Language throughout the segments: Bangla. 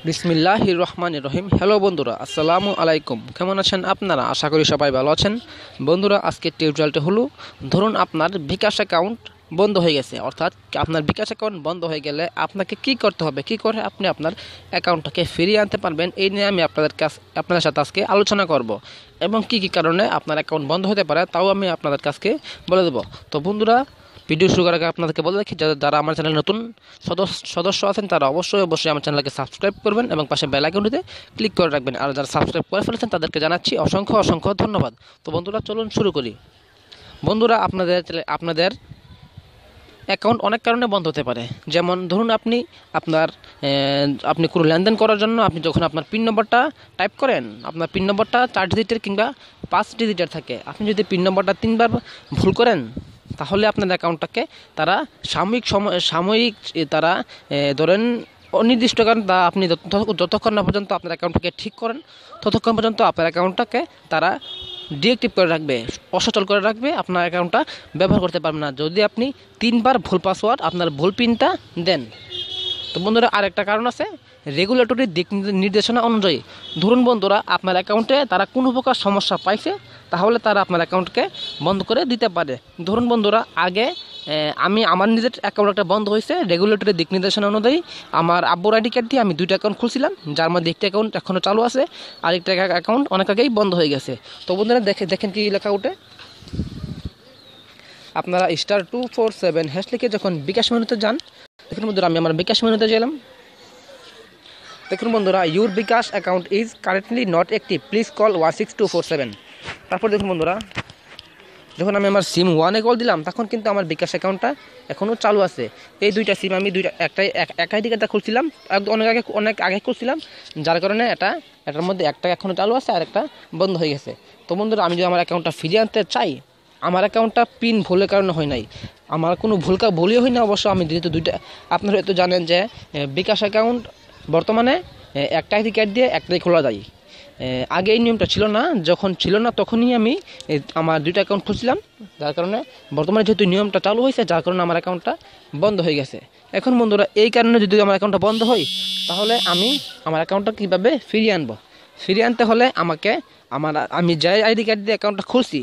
বিসমিল্লাহির রহমানির রহিম। হ্যালো বন্ধুরা, আসসালামু আলাইকুম। কেমন আছেন আপনারা? আশা করি সবাই ভালো আছেন। বন্ধুরা, আজকের টিউটোরিয়ালটা হলো, ধরুন আপনার বিকাশ অ্যাকাউন্ট বন্ধ হয়ে গেছে, অর্থাৎ আপনার বিকাশ অ্যাকাউন্ট বন্ধ হয়ে গেলে আপনাকে কি করতে হবে, কি করে আপনি আপনার অ্যাকাউন্টটাকে ফিরিয়ে আনতে পারবেন, এই নিয়ে আমি আপনাদের সাথে আজকে আলোচনা করব এবং কি কি কারণে আপনার অ্যাকাউন্ট বন্ধ হতে পারে তাও আমি আপনাদের কাছে বলে দেবো। তো বন্ধুরা, ভিডিও শুরু করার আগে আপনাদেরকে বলে রাখি, যারা আমার চ্যানেল নতুন সদস্য আছেন তারা অবশ্যই আমার চ্যানেলকে সাবস্ক্রাইব করবেন এবং পাশে বেল আইকনটিতে ক্লিক করে রাখবেন। আর যারা সাবস্ক্রাইব করে ফেলেছেন তাদেরকে জানাচ্ছি অসংখ্য ধন্যবাদ। তো বন্ধুরা, চলুন শুরু করি। বন্ধুরা, আপনাদের অ্যাকাউন্ট অনেক কারণে বন্ধ হতে পারে। যেমন ধরুন আপনি কোনো লেনদেন করার জন্য আপনি যখন আপনার পিন নম্বরটা টাইপ করেন, আপনার পিন নম্বরটা 4 ডিজিটের কিংবা 5 ডিজিটের থাকে। আপনি যদি পিন নম্বরটা 3বার ভুল করেন তাহলে আপনার অ্যাকাউন্টটাকে তারা সাময়িক তারা ধরেন অনির্দিষ্ট কারণ তা আপনি যতক্ষণ না পর্যন্ত আপনার অ্যাকাউন্টটাকে ঠিক করেন ততক্ষণ পর্যন্ত আপনার অ্যাকাউন্টটাকে তারা ডিএক্টিভ করে রাখবে, অসচল করে রাখবে। আপনার অ্যাকাউন্টটা ব্যবহার করতে পারবেন না যদি আপনি 3বার ভুল পাসওয়ার্ড আপনার ভুল পিনটা দেন। তো বন্ধুরা, আরেকটা কারণ আছে রেগুলেটরি দিক নির্দেশনা অনুযায়ী। ধরুন বন্ধুরা, আপনার অ্যাকাউন্টে তারা কোনো প্রকার সমস্যা পাইছে তাহলে তারা আপনার অ্যাকাউন্টকে বন্ধ করে দিতে পারে। ধরুন বন্ধুরা, আগে আমার নিজের অ্যাকাউন্ট একটা বন্ধ হয়েছে রেগুলেটরি দিক নির্দেশনা অনুযায়ী। আমার আব্বুর আইডি কার্ড দিয়ে আমি 2টা অ্যাকাউন্ট খুলছিলাম, যার মধ্যে একটা অ্যাকাউন্ট এখনও চালু আছে, আরেকটা অ্যাকাউন্ট অনেক আগেই বন্ধ হয়ে গেছে। তো বন্ধুরা, দেখেন কি লেখা ওঠে। আপনারা *247# লিখে যখন বিকাশ মেনুতে যান, দেখুন বন্ধুরা, আমি আমার বিকাশ মেনুতে গেলাম। দেখুন বন্ধুরা, your bKash account is currently not active, please call 16247। তারপর দেখুন বন্ধুরা, যখন আমি আমার সিম 1-এ কল দিলাম তখন কিন্তু আমার বিকাশ অ্যাকাউন্টটা এখনও চালু আছে। এই 2টা সিম আমি এক আইডি কার্ডটা খুলছিলাম, অনেক আগে খুলছিলাম, যার কারণে এটার মধ্যে একটা এখনও চালু আছে আর একটা বন্ধ হয়ে গেছে। তো বন্ধুরা, আমি যদি আমার অ্যাকাউন্টটা ফিরিয়ে আনতে চাই, আমার অ্যাকাউন্টটা পিন ভুলের কারণে হয় নাই, আমার কোনো ভুলই হয় না অবশ্য। আমি যেহেতু 2টা, আপনারা হয়তো জানেন যে বিকাশ অ্যাকাউন্ট বর্তমানে একটা আইডি কার্ড দিয়ে একটাই খোলা যায়। আগে এই নিয়মটা ছিল না, যখন ছিল না তখনই আমি আমার 2টা অ্যাকাউন্ট খুলছিলাম, যার কারণে বর্তমানে যেহেতু নিয়মটা চালু হয়েছে যার কারণে আমার অ্যাকাউন্টটা বন্ধ হয়ে গেছে। এখন বন্ধুরা, এই কারণে যদি আমার অ্যাকাউন্টটা বন্ধ হয় তাহলে আমি আমার অ্যাকাউন্টটা কীভাবে ফিরিয়ে আনবো? ফিরিয়ে আনতে হলে আমি যে আইডি কার্ড দিয়ে অ্যাকাউন্টটা খুলছি,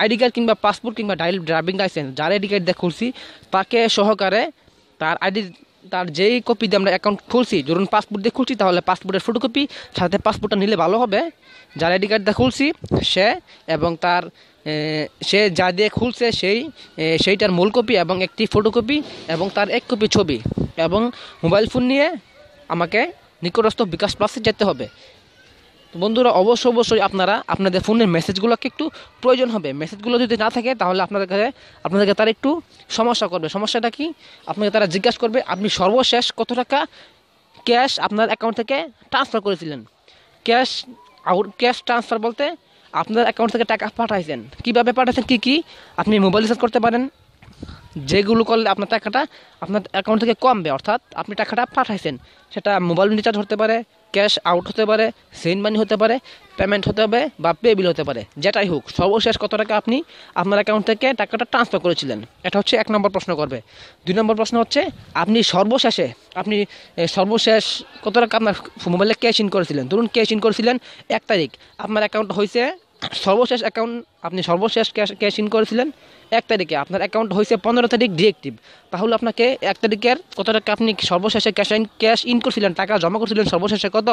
আইডি কার্ড কিংবা পাসপোর্ট কিংবা ড্রাইভিং লাইসেন্স যার আইডি কার্ড দিয়ে খুলছি তাকে সহকারে তার যেই কপি দিয়ে আমরা অ্যাকাউন্ট খুলছি, ধরুন পাসপোর্ট দিয়ে খুলছি তাহলে পাসপোর্টের ফটোকপি সাথে পাসপোর্টটা নিলে ভালো হবে। যার আইডি কার্ড দিয়ে খুলছি এবং সে যা দিয়ে খুলছে সেইটার মূল কপি এবং একটি ফটোকপি এবং তার 1 কপি ছবি এবং মোবাইল ফোন নিয়ে আমাকে নিকটস্থ বিকাশ প্লাসে যেতে হবে। বন্ধুরা, অবশ্যই আপনাদের ফোনের মেসেজগুলোকে একটু প্রয়োজন হবে। মেসেজগুলো যদি না থাকে তাহলে আপনাদেরকে তারা একটু সমস্যা করবে। সমস্যাটা কি? আপনাকে তারা জিজ্ঞাসা করবে আপনি সর্বশেষ কত টাকা ক্যাশ আপনার অ্যাকাউন্ট থেকে ট্রান্সফার করেছিলেন। ক্যাশ ট্রান্সফার বলতে আপনার অ্যাকাউন্ট থেকে টাকা পাঠাইছেন, কীভাবে পাঠাইছেন, কি আপনি মোবাইল রিচার্জ করতে পারেন, যেগুলো করলে আপনার টাকাটা আপনার অ্যাকাউন্ট থেকে কমবে, অর্থাৎ আপনি টাকাটা পাঠাইছেন। সেটা মোবাইল রিচার্জ হতে পারে, ক্যাশ আউট হতে পারে, সেন্ড মানি হতে পারে, পেমেন্ট হতে হবে বা পে বিল হতে পারে, যেটাই হোক সর্বশেষ কত টাকা আপনি আপনার অ্যাকাউন্ট থেকে টাকাটা ট্রান্সফার করেছিলেন। এটা হচ্ছে 1 নম্বর প্রশ্ন করবে। 2 নম্বর প্রশ্ন হচ্ছে আপনি সর্বশেষ কত টাকা আপনার মোবাইলে ক্যাশ ইন করেছিলেন। ধরুন ক্যাশ ইন করেছিলেন 1 তারিখ, আপনার অ্যাকাউন্ট হয়েছে আপনি সর্বশেষ ক্যাশ ইন করেছিলেন 1 তারিখে, আপনার অ্যাকাউন্ট হয়েছে 15 তারিখ ডিএক্টিভ। তাহলে আপনাকে 1 তারিখের কত টাকা আপনি সর্বশেষে ক্যাশ ইন করছিলেন, টাকা জমা করছিলেন সর্বশেষে কত,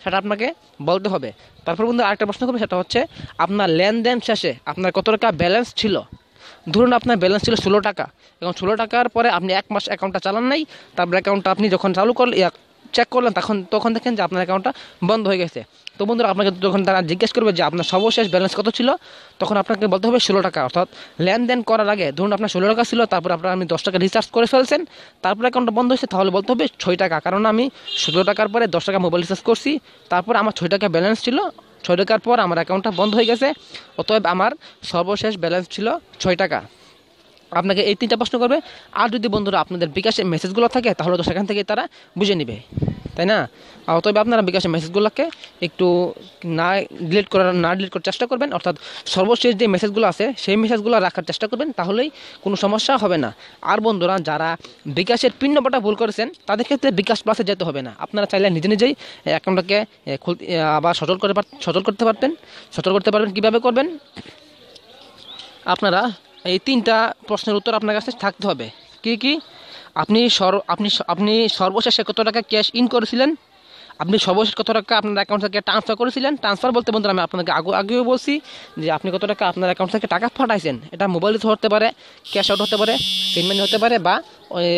সেটা আপনাকে বলতে হবে। তারপর বন্ধু আরেকটা প্রশ্ন করবে, সেটা হচ্ছে আপনার লেনদেন শেষে আপনার কত টাকা ব্যালেন্স ছিল। ধরুন আপনার ব্যালেন্স ছিল 16 টাকা, এবং 16 টাকার পরে আপনি 1 মাস অ্যাকাউন্টটা চালান নাই, তারপর অ্যাকাউন্টটা আপনি যখন চালু করলেন চেক করলেন তখন দেখেন যে আপনার অ্যাকাউন্টটা বন্ধ হয়ে গেছে। তো বন্ধুরা, আপনাকে যখন তারা জিজ্ঞেস করবে যে আপনার সর্বশেষ ব্যালেন্স কত ছিল, তখন আপনাকে বলতে হবে 16 টাকা। অর্থাৎ লেনদেন করার আগে ধরুন আপনার 16 টাকা ছিল, তারপর আপনি 10 টাকা রিচার্জ করে ফেলছেন, তারপর অ্যাকাউন্টটা বন্ধ হয়েছে, তাহলে বলতে হবে 6 টাকা, কারণ আমি 16 টাকার পরে 10 টাকা মোবাইল রিচার্জ করছি, তারপর আমার 6 টাকা ব্যালেন্স ছিল, 6 টাকার পর আমার অ্যাকাউন্টটা বন্ধ হয়ে গেছে, অতএব আমার সর্বশেষ ব্যালেন্স ছিল 6 টাকা। আপনাকে এই 3টা প্রশ্ন করবে। আর যদি বন্ধুরা আপনাদের বিকাশের মেসেজগুলো থাকে তাহলে তো সেখান থেকে তারা বুঝে নেবে, তাই না? তবে আপনারা বিকাশের মেসেজগুলোকে একটু না ডিলিট করার চেষ্টা করবেন, অর্থাৎ সর্বশেষ যে মেসেজগুলো আছে সেই মেসেজগুলো রাখার চেষ্টা করবেন, তাহলেই কোনো সমস্যা হবে না। আর বন্ধুরা যারা বিকাশের পিন নম্বরটা ভুল করেছেন তাদের ক্ষেত্রে বিকাশ প্লাসে যেতে হবে না, আপনারা চাইলে নিজে নিজেই অ্যাকাউন্টটাকে আবার সচল করতে পারবেন। কীভাবে করবেন? আপনারা এই 3টা প্রশ্নের উত্তর আপনার কাছে থাকতে হবে। কি আপনি সর্বশেষে কত টাকা ক্যাশ ইন করেছিলেন, আপনি সর্বশেষ কত টাকা আপনার অ্যাকাউন্ট থেকে ট্রান্সফার করেছিলেন। ট্রান্সফার বলতে বন্ধুরা আমি আপনাকে আগেও বলছি যে আপনি কত টাকা আপনার অ্যাকাউন্ট থেকে টাকা পাঠাইছেন। এটা মোবাইলে হতে পারে, ক্যাশ আউট হতে পারে, পেমেন্ট হতে পারে, বা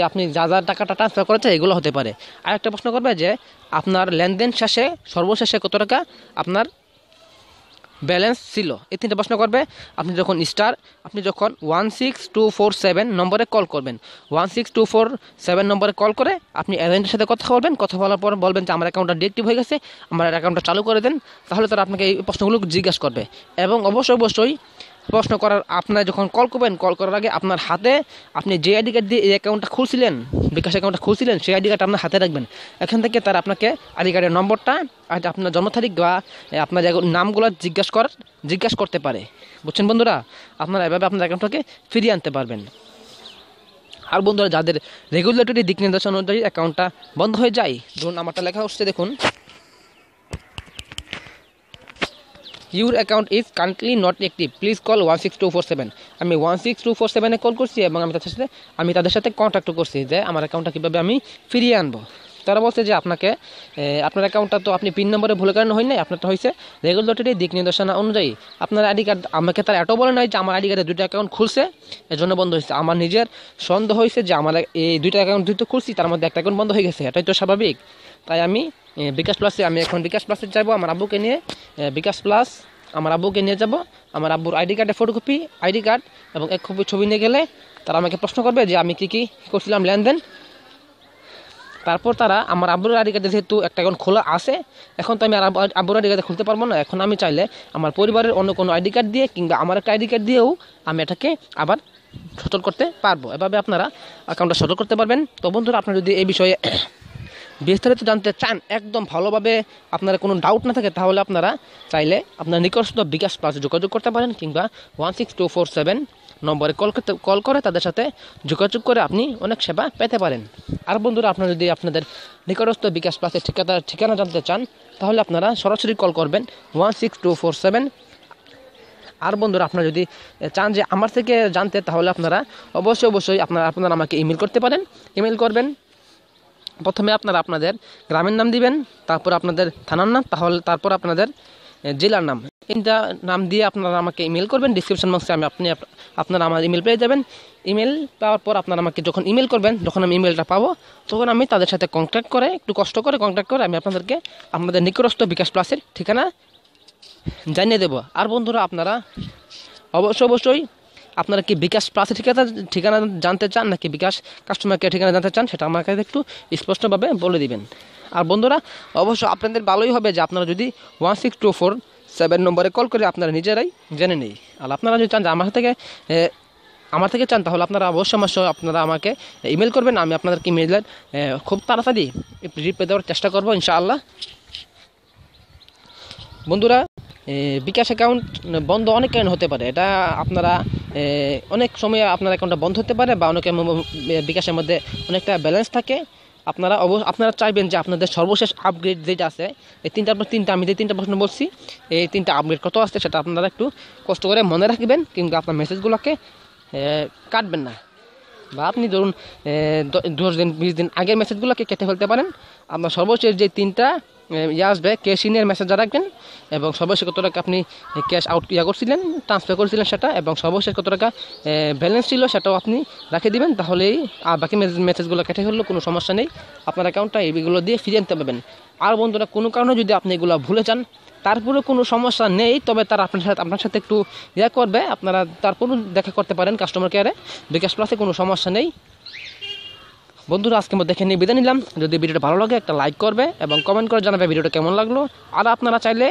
আপনি যা টাকাটা ট্রান্সফার করেছেন এগুলো হতে পারে। আর একটা প্রশ্ন করবে যে আপনার লেনদেন শেষে সর্বশেষে কত টাকা আপনার ব্যালেন্স ছিল। এই 3টা প্রশ্ন করবে। আপনি যখন 16247 নম্বরে কল করবেন, 16247 নম্বরে কল করে আপনি এজেন্টের সাথে কথা বলবেন। কথা বলার পর বলবেন যে আমার অ্যাকাউন্টটা ডিএক্টিভ হয়ে গেছে, আমার অ্যাকাউন্টটা চালু করে দেন। তাহলে তারা আপনাকে এই প্রশ্নগুলো জিজ্ঞাসা করবে। এবং অবশ্যই প্রশ্ন করার আপনার যখন কল করবেন, কল করার আগে আপনার হাতে আপনি যে আইডি কার্ড দিয়ে এই অ্যাকাউন্টটা খুলছিলেন, বিকাশ অ্যাকাউন্টটা খুলছিলেন, সেই আইডি কার্ডটা আপনার হাতে রাখবেন। এখান থেকে তারা আপনাকে আইডি কার্ডের নম্বরটা আর আপনার জন্ম তারিখ বা আপনার নামগুলো জিজ্ঞাসা করতে পারে। বুঝছেন বন্ধুরা? আপনারা এভাবে আপনার অ্যাকাউন্টটাকে ফিরিয়ে আনতে পারবেন। আর বন্ধুরা যাদের রেগুলেটরি দিক নির্দেশনা অনুযায়ী অ্যাকাউন্টটা বন্ধ হয়ে যায়, ধরুন আমারটা লেখা হচ্ছে, দেখুন, your account is currently not active, please call 16247। আমি 16247-এ কল করছি এবং আমি তাদের সাথে কন্ট্যাক্ট করছি যে আমার অ্যাকাউন্টটা কীভাবে আমি ফিরিয়ে আনবো। তারা বলছে যে আপনার অ্যাকাউন্টটা তো আপনি পিন নম্বরে ভুলের কারণে হয় নাই, আপনারটা হয়েছে রেগুলেটরি দিক নির্দেশনা অনুযায়ী। আপনার আইডি কার্ড আমাকে তারা এত বলে নয় যে আমার আইডি কার্ডে 2টা অ্যাকাউন্ট খুলছে এজন্য বন্ধ হয়েছে। আমার নিজের সন্দেহ হয়েছে যে আমার এই 2টা অ্যাকাউন্ট খুলছি, তার মধ্যে একটা অ্যাকাউন্ট বন্ধ হয়ে গেছে, এটাই তো স্বাভাবিক। তাই আমি এখন বিকাশ প্লাসে যাবো আমার আব্বুকে নিয়ে। আমার আব্বুকে নিয়ে যাব। আমার আব্বুর আইডি কার্ডের ফটোকপি, আইডি কার্ড এবং 1 কপি ছবি নিয়ে গেলে তারা আমাকে প্রশ্ন করবে যে আমি কী করছিলাম লেনদেন। তারপর তারা আমার আব্বুর আইডি কার্ডে যেহেতু একটা অ্যাকাউন্ট খোলা আছে, এখন তো আমি আর আব্বুর আইডি কার্ডে খুলতে পারবো না। এখন আমি চাইলে আমার পরিবারের অন্য কোনো আইডি কার্ড দিয়ে কিংবা আমার একটা আইডি কার্ড দিয়েও আমি এটাকে আবার সচল করতে পারবো। এভাবে আপনারা অ্যাকাউন্টটা সচল করতে পারবেন। তো বন্ধুরা আপনারা যদি এই বিষয়ে বিস্তারিত জানতে চান, একদম ভালোভাবে আপনারা কোনো ডাউট না থাকে, তাহলে আপনারা চাইলে আপনার নিকটস্থ বিকাশ প্লাসে যোগাযোগ করতে পারেন কিংবা 16247 নম্বরে কল করে তাদের সাথে যোগাযোগ করে আপনি অনেক সেবা পেতে পারেন। আর বন্ধুরা আপনারা যদি আপনাদের নিকটস্থ বিকাশ প্লাসের ঠিকানা জানতে চান, তাহলে আপনারা সরাসরি কল করবেন 16247। আর বন্ধুরা আপনারা যদি চান যে আমার থেকে জানতে, তাহলে আপনারা অবশ্যই আপনারা আমাকে ইমেল করতে পারেন। ইমেল করবেন, প্রথমে আপনারা আপনাদের গ্রামের নাম দিবেন, তারপর আপনাদের থানার নাম, তারপর আপনাদের জেলার নাম। তিনটা নাম দিয়ে আপনারা আমাকে ইমেল করবেন। ডিসক্রিপশন বক্সে আপনারা আমার ইমেল পেয়ে যাবেন। ইমেল পাওয়ার পর আপনারা আমাকে যখন ইমেল করবেন, যখন আমি ইমেলটা পাবো, তখন আমি তাদের সাথে একটু কষ্ট করে কন্ট্যাক্ট করে আমি আপনাদেরকে আপনাদের নিকটস্থ বিকাশ প্লাসের ঠিকানা জানিয়ে দেবো। আর বন্ধুরা আপনারা অবশ্যই আপনারা কি বিকাশ প্লাসের ঠিকানা জানতে চান নাকি বিকাশ কাস্টমার কেয়ার ঠিকানা জানতে চান, সেটা আমার কাছে একটু স্পষ্টভাবে বলে দিবেন। আর বন্ধুরা অবশ্যই আপনাদের ভালোই হবে যে আপনারা যদি 16247 নম্বরে কল করে আপনারা নিজেরাই জেনে নেই। আর আপনারা যদি চান যে আমার থেকে চান, তাহলে আপনারা অবশ্যই আপনারা আমাকে ইমেল করবেন। আমি আপনাদেরকে ইমেলের খুব তাড়াতাড়ি রিপ্লাই দেওয়ার চেষ্টা করবো ইনশাআল্লাহ। বন্ধুরা বিকাশ অ্যাকাউন্ট বন্ধ অনেক কারণে হতে পারে। এটা আপনারা অনেক সময় আপনার অ্যাকাউন্টটা বন্ধ হতে পারে, বা অনেকের বিকাশের মধ্যে অনেকটা ব্যালেন্স থাকে। আপনারা চাইবেন যে আপনাদের সর্বশেষ আপগ্রেড যেটা আছে, এই আমি যে 3টা প্রশ্ন বলছি, এই 3টা আপগ্রেড কত আসছে সেটা আপনারা একটু কষ্ট করে মনে রাখবেন, কিন্তু আপনার মেসেজগুলোকে কাটবেন না। বা আপনি ধরুন 10 দিন 20 দিন আগের মেসেজগুলোকে কেটে ফেলতে পারেন। আপনার সর্বশেষ যে 3টা আসবে ক্যাশ ইনের মেসেজ রাখবেন, এবং সর্বশেষ কত টাকা আপনি ক্যাশ আউট করছিলেন, ট্রান্সফার করেছিলেন সেটা, এবং সর্বশেষ কত টাকা ব্যালেন্স ছিল সেটাও আপনি রেখে দিবেন। তাহলেই আর বাকি মেসেজগুলো কেটে ফেললেও কোনো সমস্যা নেই, আপনার অ্যাকাউন্টটা এইগুলো দিয়ে ফিরিয়ে আনতে পারবেন। আর বন্ধুরা কোনো কারণে যদি আপনি এগুলো ভুলে যান, তারপরে কোনো সমস্যা নেই, তবে তারা আপনার সাথে একটু করবে। আপনারা তারপরও দেখা করতে পারেন কাস্টমার কেয়ারে, বিকাশ প্লাসে কোনো সমস্যা নেই। বন্ধুরা আজকে আমরা দেখে নিয়ে বিদায় নিলাম। যদি ভিডিওটা ভালো লাগে একটা লাইক করবে এবং কমেন্ট করে জানাবে ভিডিওটা কেমন লাগলো। আর আপনারা চাইলে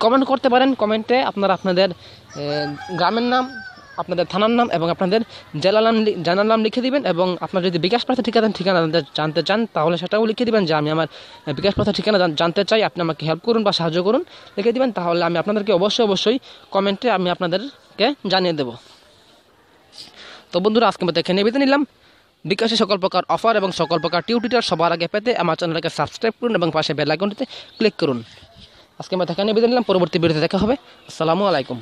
কমেন্ট করতে পারেন, কমেন্টে আপনারা আপনাদের গ্রামের নাম আপনাদের থানার নাম এবং আপনাদের জেলার নাম লিখে দিবেন। এবং আপনার যদি বিকাশ প্রার্থী ঠিকানা জানতে চান তাহলে সেটাও লিখে দিবেন যে আমি আমার বিকাশ প্রার্থী ঠিকানা জানতে চাই, আপনি আমাকে হেল্প করুন বা সাহায্য করুন লিখে দিবেন। তাহলে আমি আপনাদেরকে অবশ্যই কমেন্টে আমি আপনাদেরকে জানিয়ে দেব। তো বন্ধুরা, আজকে মতো এখানে বিদায় নিলাম। বিকাশে সকল প্রকার অফার এবং সকল প্রকার টিউটোরিয়াল সবার আগে পেতে আমার চ্যানেলকে সাবস্ক্রাইব করুন এবং পাশে বেল আইকনটিতে ক্লিক করুন। আজকে মতো এখানে বিদায় নিলাম, পরবর্তী ভিডিওতে দেখা হবে। আসসালামু আলাইকুম।